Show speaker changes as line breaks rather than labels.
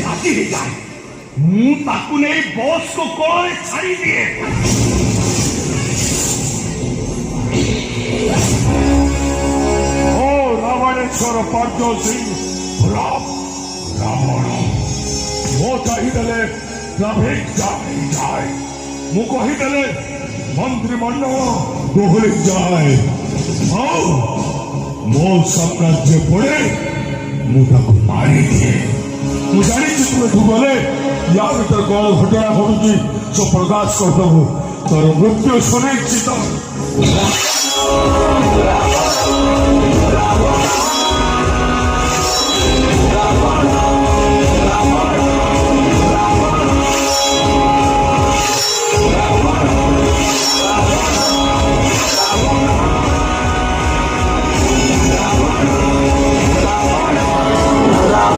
राजी ही जाए मुंह ताकू नहीं बॉस को कोई छाड़ी दिए
ओ रावणेश्वर पार्थ सिंह रावण मो चाहिए ट्राफिक जाए मु कहीदेले मंत्रिमंडल दोहली जाए मो साम्राज्य पड़े मुझे मारी दिए मुझे तुम गले या भर कौन घटना घटुची सब प्रकाश करदेबू तोर मृत्यु सुनिश्चित